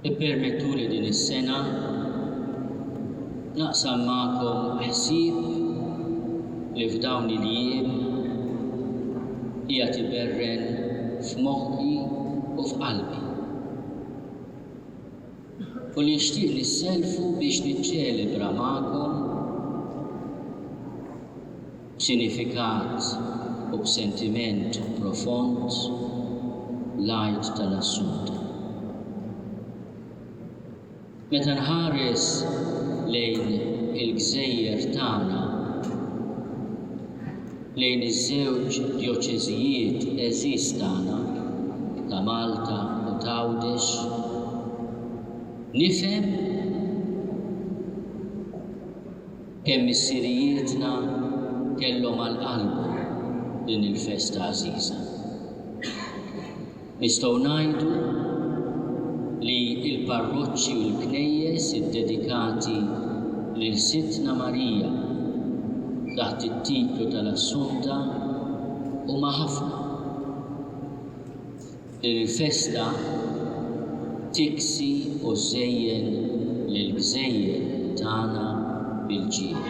Ippermettuli din is-sena naqsam magħkom ħsieb li f'dawn il-jiem hija tiberren f'moħħi u f'qalbi. U li nixtieq nisselfu biex niċċelebra magħkom b'sinifikat u b'sentiment profond l-Għid tal-Assunta. Meta nħares lejn il-Gżejjer tagħna, lejn iż-żewġ djoċeżijiet eżis tagħna ta' Malta u Għawdex, nifhem kemm is-sirijietna kellhom għall-qalb din il-festa għażiża. Nistgħu ngħidu li l-parroċċi u l-knejjes iddedikati lil Santa Marija taħt it-titlu tal-Assunta huma ħafna. Il-festa tiksi u żejjen lill-Gżejjer tagħna bil-ġieħ.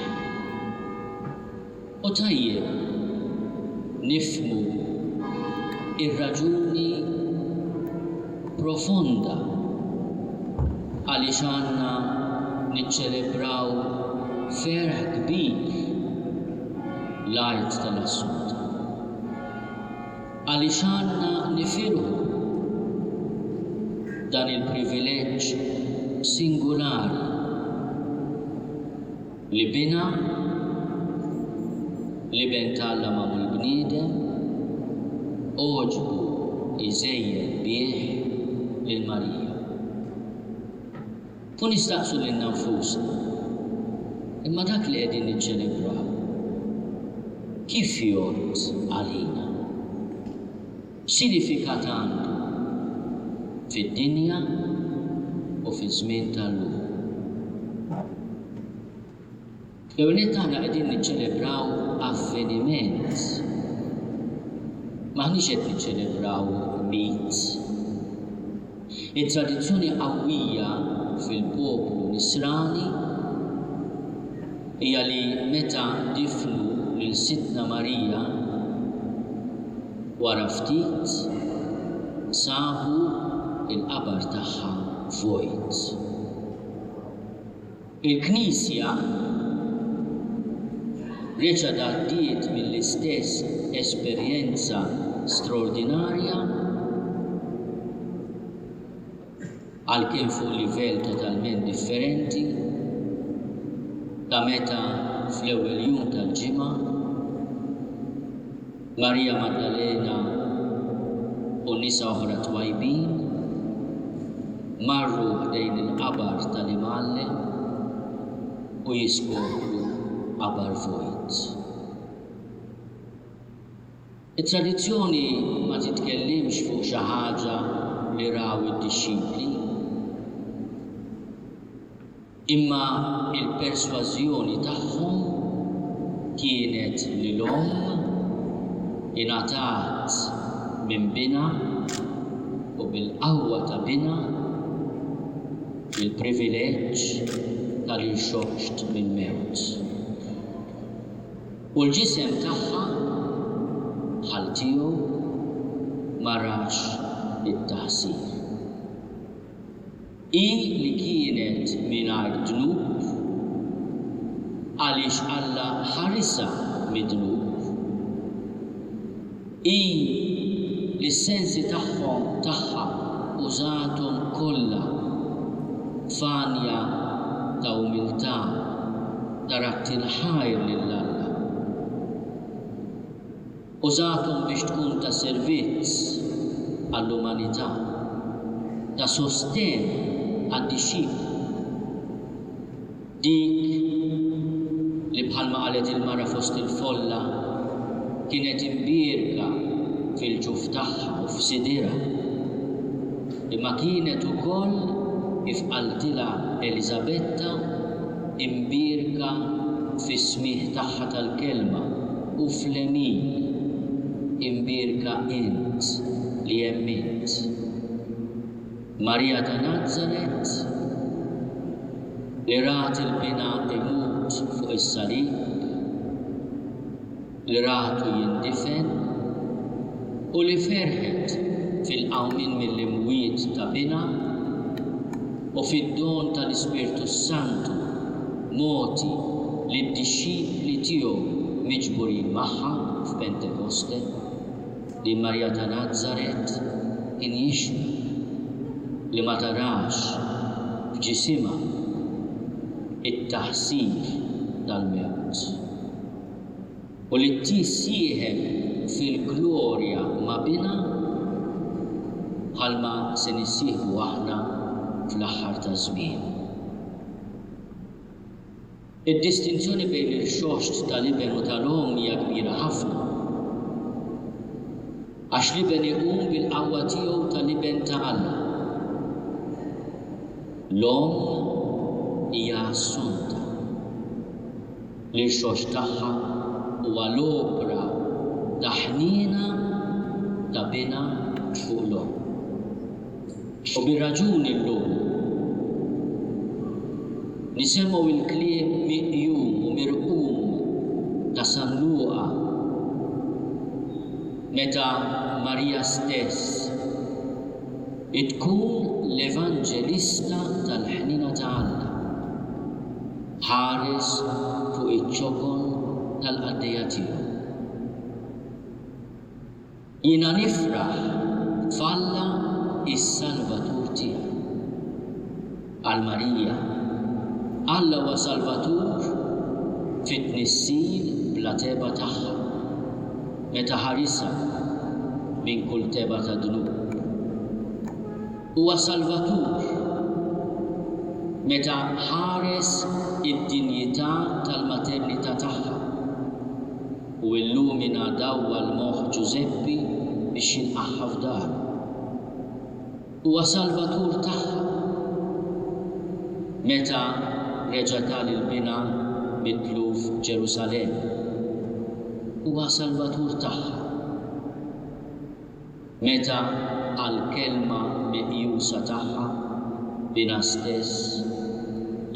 U tajjeb nifhmu ir-raġuni profonda għaliex għandna niċċelebraw ferħ kbir l-Għid tal-Assunta. Għaliex għandna nifirħu dan il-privileġġ singolari li bina li bentalla ma' l-bniedem oġbu iżejjed bih lil Marija. U nistaqsu lil nfusna, imma dak li qegħdin niċċelebraw kif jgħod għalina? X'sinifikat għandu fid-dinja u fiż-żmien tal-lum? L-ewwel aħna qegħdin niċċelebraw avveniment. M'aħniex qed niċċelebraw mit. Il-tradizzjoni qawwija fil-poplu Nisrani hija li meta difnu lil Santa Marija wara ftit sabu il-qabar tagħha vojt. Il-Knisja reġgħet għaddiet mill-istess esperjenza straordinarja għalkemm fuq livell totalment differenti ta' meta fl-ewwel jum tal-ġimgħa Marija Maddalena u nisa oħra twajbin marru ħdejn il-qabar tal-Imgħallem u jiskopru qabar vojt. Il-tradizzjoni ma titkellimx fuq xi ħaġa li raw id-dixxipli, imma il-persważjoni tagħhom kienet li l-omm ingħatat minn bina u bil-qawwa ta' bina il-privileġġ tal-inxoxt mill-mewt. U l-ġisem tagħha bħal tiegħu ma rax it-taħsir. Hi li kienet mingħajr dnub għaliex Alla ħarisha mid-dnub. Hi li s-sensi tagħha użathom kollha f'għanja ta' umiltà tarat il-ħajr lill-Alla. Użathom biex tkun ta' servizz għall-umanità, ta' sosten għad-dixxipli. Dik li bħalma qalet il-mara fost il-folla kienet imbierka fil-ġuf tagħha u f'sidierha, imma kienet ukoll kif qaltilha Elisabetta imbierka fis-smigħ tagħha tal-kelma u fl-emin imbierka int li hemm int. Marija ta' Nazaret li rat il-bina imut fuq is-salib, li ratu jindifen u li ferħet fil-qawmin mill-imwiet ta' bina u fid-don tal-Ispirtu Santu moti li d-disċipli tiegħu miġburin magħha f'Pentekoste li Marija ta' Nazaret injixna li ma tarax f'ġisimha it-taħsir tal-mewt u li tissieħeb fil-glorja ma' bina bħalma se nissieħbu aħna fl-aħħar ta' żmien. Id-distinzjoni bejn il-xoxt tal-iben u tal-om hija kbira ħafna. Għax l-iben iqum bil-qawwa tiegħu tal-iben ta' Alla. L-om hija assunta li l-xoxt tagħha huwa l-opra ta' ħniena ta' bina fuq l-om. U bir-raġuni llum nisemgħu il-kliem miqjum u mirqum ta' San Luqa meta Marija stess tkun l-evanġelista tal-ħnina ta' Alla, ħares fuq iċ-ċokol tal-qaddejja tiegħu. Jiena nifraħ f'Alla is-Salvatur tiegħi. Għal Marija, Alla huwa Salvatur fit-tnissil bla teba tagħha, meta ħarisha minn kull teba ta' dnub. Huwa Salvatur meta ħares id-dinjità tal-maternità tagħha u illumina dawwa l-moħħ Ġuseppi biex jinqaħħa f'daru. Huwa Salvatur tagħha meta reġa' tagħli l-bina mitlu f'Ġerusalemm. Huwa Salvatur tagħha meta għall-kelma meqjusa tagħha bina stess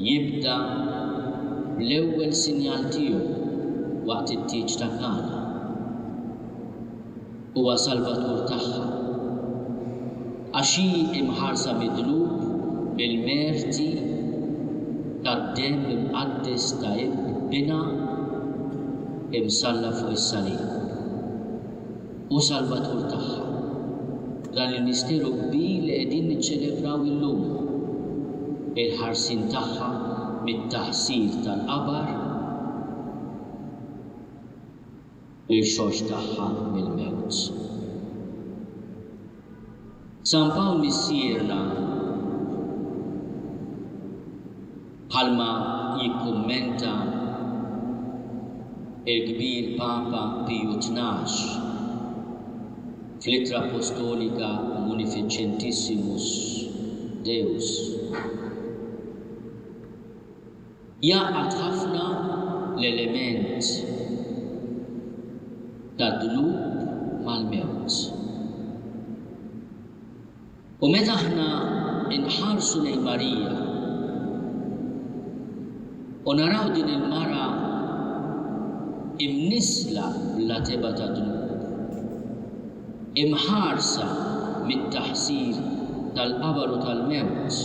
jibda l-ewwel sinjal tiegħu waqt it-tieġ ta' Kana. Huwa Salvatur tagħha għax hi imħarsa midlub bil-merti tad-demm imqaddes ta' bina imsalla fuq is-salib. U Salvatur tagħha dan il-misteru kbir li qegħdin niċċelebraw illum, il-ħarsin tagħha mit-taħsir tal-qabar, il-xox tagħha mill-mewt. San Pawl missierna bħalma jikkummenta il-kbir Papa Piju XII fl-Ittra Apostolika Munificentissimus Deus. Jaqgħad ħafna l-element tad-dnub mal-mewt. U meta aħna inħarsu lejn Marija u naraw din il-mara imnisla bla teba ta' dnub, imħarsa mit-taħsir tal-qabar u tal-mewt,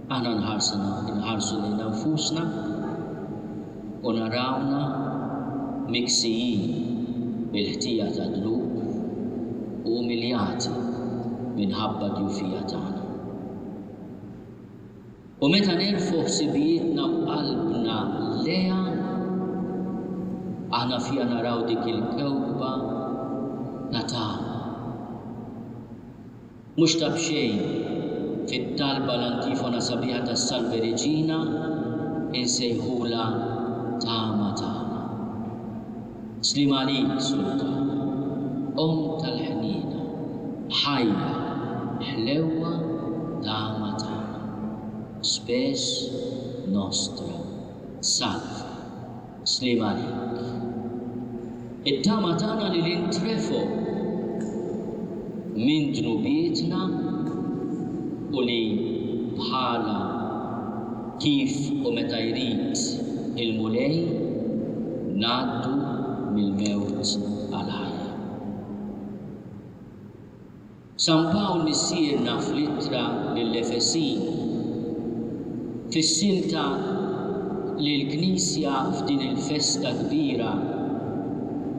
aħna nħarsu lejn nfusna u narawna miksijin bil-ħtija ta' dnub u umiljati minħabba djufija tagħna. U meta nerfu ħsibijietna u qalbna leha, aħna fiha naraw dik il-kewkba natana. Mhux ta' bxejn fit-talba l-antifona sabiħa tas-Salve Reġina insejħula tama tagħna. Slim għalik, Sultan, Om tal-ħnina, ħajja, ħlewwa tama tagħna. Spes nostra, salva, slim għalik. It-tama tagħna li l-intrefu minn dnubietna u li bħala kif u meta jrid il-mulej ngħaddu mill-mewt għal-ħajja. San Pawl missierna fl-ittra lill-Efesin fis-silta li l-Knisja f'din il-festa kbira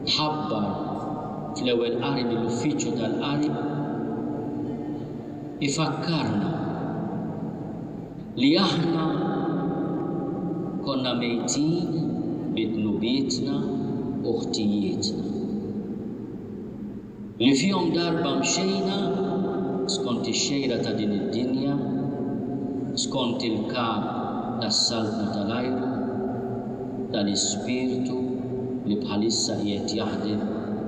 tħabbar fl-ewwel qari mill-uffiċċju tal-qari ifakkarna li aħna konna mejtin bid-dnubietna u ħtijietna li fihom darba mxejna skont ix-xejra ta' din id-dinja, skont il-kab tas-saltna tal-ajru, tal-ispirtu li bħalissa qiegħed jaħdem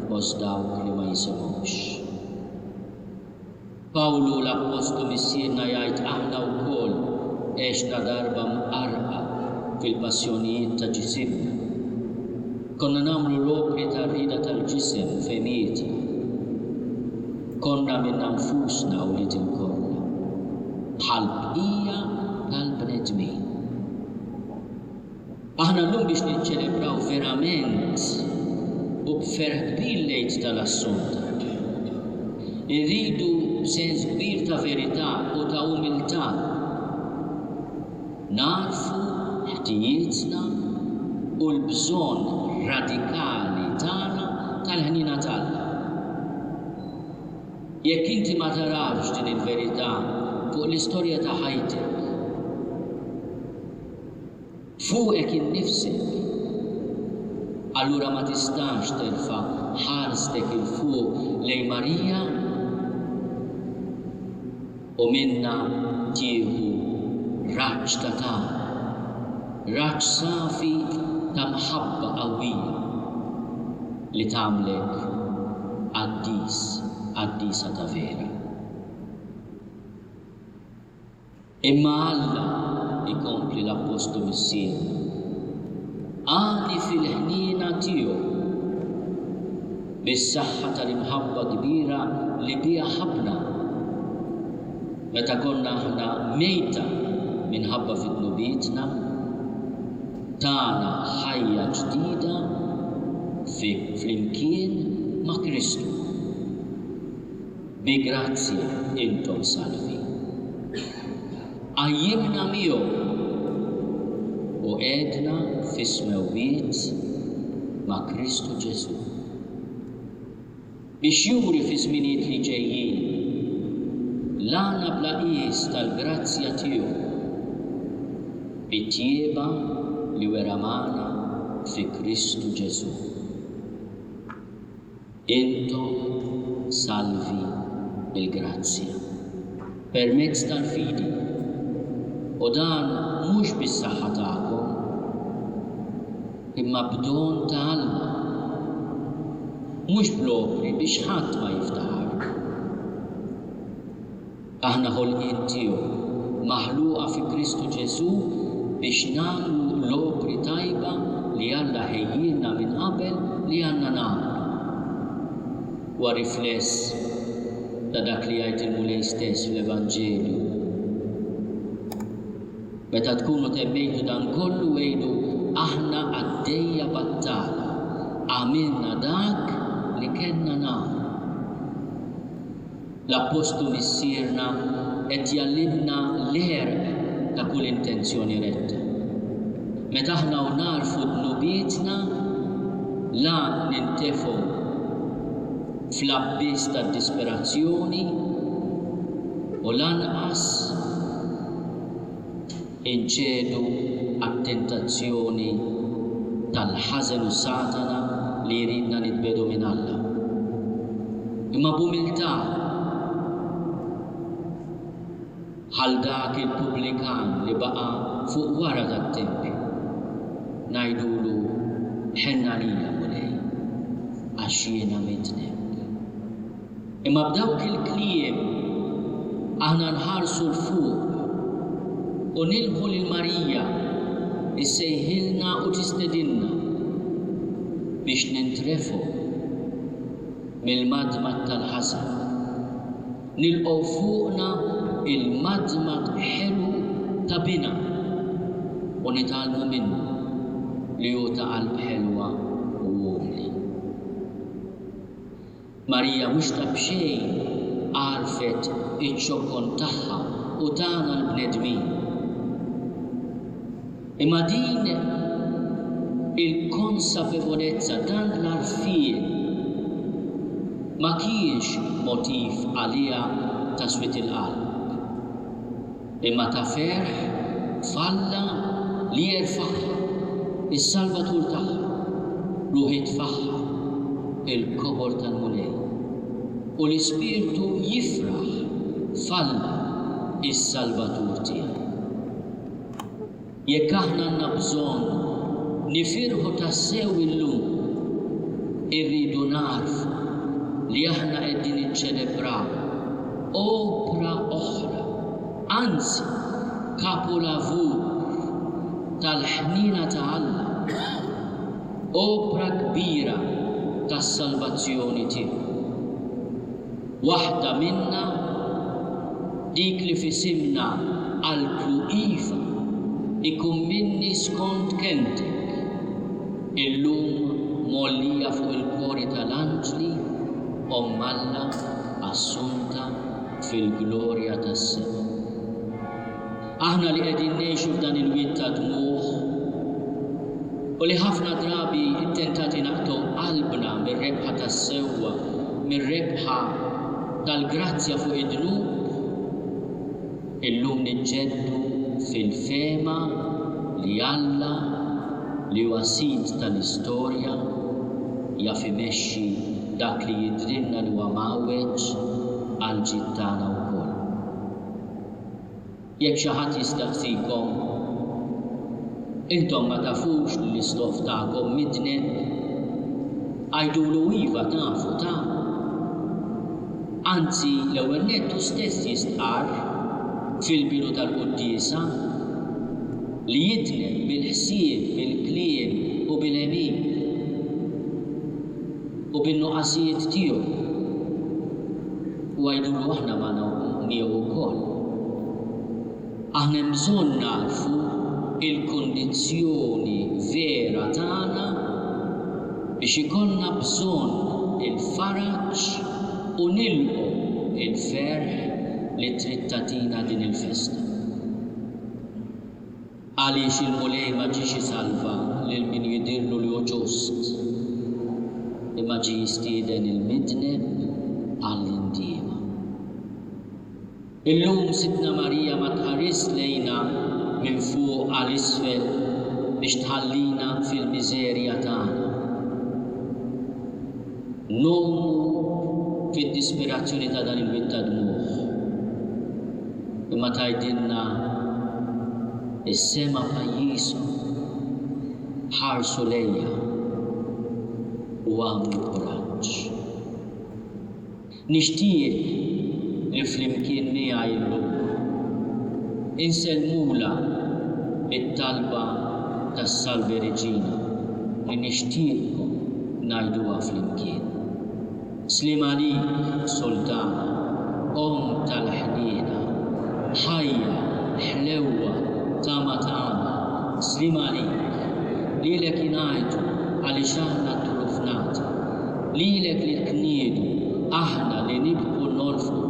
fost dawk li ma jisimgħux. Pawlu l-Apostlu missierna jgħid aħna wkoll għexna darba mqarqa fil-passjonijiet ta' ġisimna. Konna nagħmlu l-opri tar-rida tal-ġisem femietna. Konna minna nfusna u li tinkorna bħal bqija tal-bnedmin. Aħna llum biex niċċelebraw verament u b'ferħ kbir lejt tal-Assunta. Irridu sens kbir ta' verità u ta' umiltà. Narfu ħtijietna u l-bżonn radikali tagħna tal-ħnina tagħna. Jekk inti ma tarafx din il-verità fuq l-istorja ta' ħajtek, fuqek innifsek, allura ma tistax terfa' ħarstek il-fuq lejn Marija u minna tieħu raġġ ta' tagħha, raġġ safi ta' mħabba qawwija li tagħmlek qaddisa ta' vera. Imma Alla ikompli l-Apostlu missierna għani fil-ħnina tiegħu bis-saħħa tal-imħabba kbira li biha ħabna meta konna aħna mejta minħabba fid-dnubietna tagħna ħajja ġdida flimkien ma' Kristu. Bi grazzja intom salvi. Għajjimna miegħu u għedna fis-smewwiet ma' Kristu Ġesu. Biex juri fi żminijiet li ġejjin l-għana bla qies tal-grazzja tiegħu bit-tjieba li wera magħna fi Kristu Ġesu. Intom salvi bil-grazzja permezz tal-fidi u dan mhux bis-saħħa tagħkom imma b'don ta' Alla, mhux bl-opri biex ħadd ma jiftaħar. Aħna ħolqien tiegħu maħluqa fi Kristu Ġesu biex nagħmlu l-opri tajba li Alla ħejjilna minn qabel li għandna nagħmlu. Huwa rifless ta' dak li jgħid il-mulej stess fl-Evanġelju. Meta tkunu temmejtu dan kollu għejdu aħna għaddejja battala, għamilna dak li kellna nagħmlu. L-Apostlu missierna qed jallimna l-għerq ta' kull intenzjoni retta. Meta aħna narfu dnubietna la nintefgħu fl-abbiss tad-disperazzjoni u lanqas inċedu għat-tentazzjoni tal-ħażen u Satana li jridna nitbedu minn Alla. Imma b'umiltà bħal dak il-pubblikan li baqa' fuq wara tat-tempju ngħidulu ħenna lilha mulej għax jiena mitneb. Imma b'dawk il-kliem aħna nħarsu l-fuq u nilħu lil Marija issejħilna u tistedilna biex nintrefu mill-madma tal-ħażan, nilqgħu fuqna il-madmad ħelu ta' bina u nitalmu minnu li hu ta' qalb ħelwa u umli. Marija mhux ta' b'xejn għarfet iċ-ċokon tagħha u tagħna l-bnedmin. Imma din il-konsapevolezza dan l-arfien ma kienx motiv għalija ta' swit il-qalb, imma ta' ferħ falla li jerfaħħa is-Salvatur tagħha, ruħ itfaħħa il-kobor tal-mulej u l-Ispirtu jifraħ falla is-Salvatur tiegħu. Jekk aħna għandna bżonn nifirħu tassew illum, irridu narfu li aħna qegħdin niċċelebraw opra oħra, anzi kapolavur tal-ħnina ta' Alla, opra kbira tas-salvazzjoni tiegħu. Waħda minna dik li fisimna għall-Kluqifa ikun minni skont kentek, illum mollija fuq il-kori tal-anġli Omelija assunta fil-glorja tas-sema. Aħna li qegħdin ngħixu f'dan il-wied ta' dmugħ u li ħafna drabi ttentati naqtgħu qalbna mir-rebħa tas-sewwa, mir-rebħa tal-grazzja fuq id-dnub, illum niġġeddu fil-fema li Alla li huwa sid tal-istorja jaf imexxi dak li jidrilna li huwa mawweġ għal ġid tagħna wkoll. Jekk xi ħadd jistaqsikom, intom ma tafux li l-istof tagħkom midnet, għajdulu iva tafu ta'. Anzi, l-ewwel nettu stess jistqar fil-bidu tal-Quddiesa li jidnet bil-ħsieb, bil-kliem u bil-emin u bin-nuqqasijiet tiegħu. U għajdulu aħna ma miegħu wkoll. Aħna bżonn narfu il-kundizzjoni vera tagħna biex ikollna bżonn il-faraġġ u nilqu il-ferħ li trid tagħtina din il-festa. Għaliex il-mulej ma ġiex isalva lil min jidhirlu li hu ġust, imma ġie jistieden il-midneb għall-indiema. Illum Sitna Marija ma tħares lejna minn fuq għal isfel biex tħallina fil-miżerja tagħna. Nomu fid-disperazzjoni ta' dan il-wied ta' dmugħ. Imma tgħidilna is-sema pajjiżhom ħarsu lejha u għamlu kuraġġ. Nixtieq li flimkien miegħi llum insellmula it-talba tas-Salve Reġina li nixtieqkom ngħiduha flimkien. Slim għalik, Sultana, Om tal-ħniena, ħajja, ħlewwa, tama tagħna, slim għalik, lilek jingħajdu għaliex aħna trufnati, lilek li tniedu aħna li nibqu norfu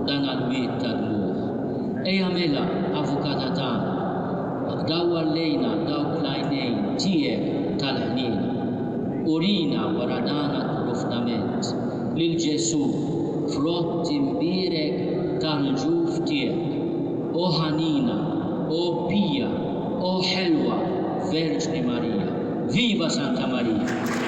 dan għal-wied ta' dmugħ. Ejja mela, avukata tagħna, dawwar lejna dawk l-għajnejn tiegħek tal-ħniena, urina wara dan it-trufnament lil Ġesu frott imbierek tal-ġuf tiegħek. O ħanina, o pija, o ħelwa, Verġni Marija. Viva Santa Marija!